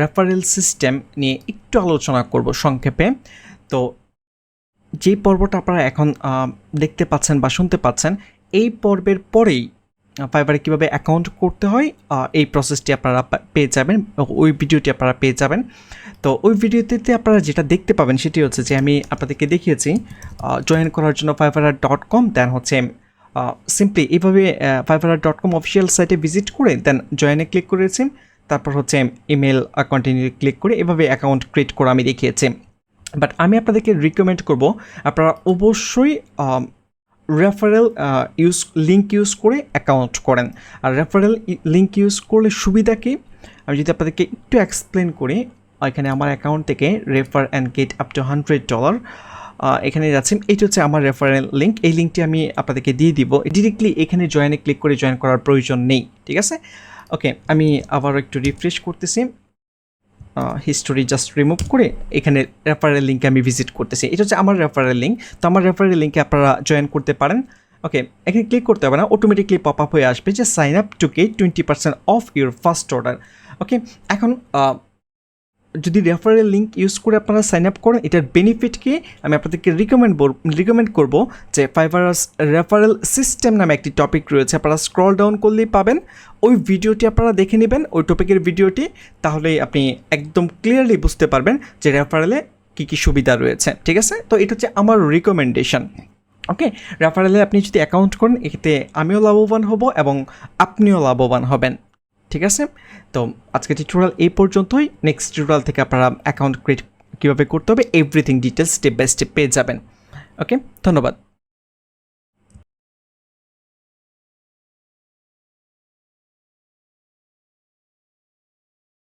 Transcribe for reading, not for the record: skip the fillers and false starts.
Referral system নিয়ে একটু আলোচনা করব সংক্ষেপে। তো যেই পর্বটা আপনারা এখন দেখতে পাচ্ছেন বা শুনতে পাচ্ছেন, এই পর্বের পরেই ফাইবারে কীভাবে অ্যাকাউন্ট করতে হয় এই প্রসেসটি আপনারা পেয়ে যাবেন, ওই ভিডিওটি আপনারা পেয়ে যাবেন। তো ওই ভিডিওতে আপনারা যেটা দেখতে পাবেন সেটি হচ্ছে যে আমি আপনাদেরকে দেখিয়েছি জয়েন করার জন্য fiverr.com, দেন হচ্ছে সিম্পলি এইভাবে fiverr.com অফিসিয়াল সাইটে ভিজিট করে দেন জয়েনে ক্লিক করেছি, তারপর হচ্ছে ইমেল কন্টিনিউ ক্লিক করে এভাবে অ্যাকাউন্ট ক্রিয়েট করে আমি দেখিয়েছি। বাট আমি আপনাদেরকে রিকমেন্ড করব আপনারা অবশ্যই রেফারেল লিঙ্ক ইউজ করে অ্যাকাউন্ট করেন। আর রেফারেল লিঙ্ক ইউজ করলে সুবিধা কি আমি যদি আপনাদেরকে একটু এক্সপ্লেন করি, এখানে আমার অ্যাকাউন্ট থেকে refer and get up to $100 এখানে যাচ্ছি। এইটা হচ্ছে আমার রেফারেল লিঙ্ক, এই লিঙ্কটি আমি আপনাদেরকে দিয়ে দিব। ডিরেক্টলি এখানে জয়েনে ক্লিক করে জয়েন করার প্রয়োজন নেই, ঠিক আছে? ওকে, আমি আবার একটু রিফ্রেশ করতেছি, হিস্টোরি জাস্ট রিমুভ করে এখানে রেফারেল লিঙ্কে আমি ভিজিট করতেছি। এটা হচ্ছে আমার রেফারেল লিঙ্ক। তো আমার রেফারেল লিঙ্কে আপনারা জয়েন করতে পারেন। ওকে, এখানে ক্লিক করতে হবে না, অটোমেটিকলি পপ আপ হয়ে আসবে যে sign up to get 20% off your first order. Okay, এখন যদি রেফারেল লিঙ্ক ইউজ করে আপনারা সাইন আপ করেন, এটার বেনিফিট কি আমি আপনাদেরকে রিকমেন্ড করব যে ফাইভারাস রেফারেল সিস্টেম নামে একটি টপিক রয়েছে, আপনারা স্ক্রল ডাউন করলেই পাবেন। ওই ভিডিওটি আপনারা দেখে নেবেন, ওই টপিকের ভিডিওটি, তাহলেই আপনি একদম ক্লিয়ারলি বুঝতে পারবেন যে রেফারেলে কী কী সুবিধা রয়েছে, ঠিক আছে? তো এটা হচ্ছে আমার রিকমেন্ডেশন। ওকে, রেফারেলে আপনি যদি অ্যাকাউন্ট করেন, এতে আমিও লাভবান হব এবং আপনিও লাভবান হবেন, ঠিক আছে? তো আজকে টিউটোরিয়াল এই পর্যন্তই। নেক্সট টিউটোরিয়াল থেকে আপনারা অ্যাকাউন্ট ক্রিয়েট কীভাবে করতে হবে everything details step by step পেয়ে যাবেন। ওকে, ধন্যবাদ।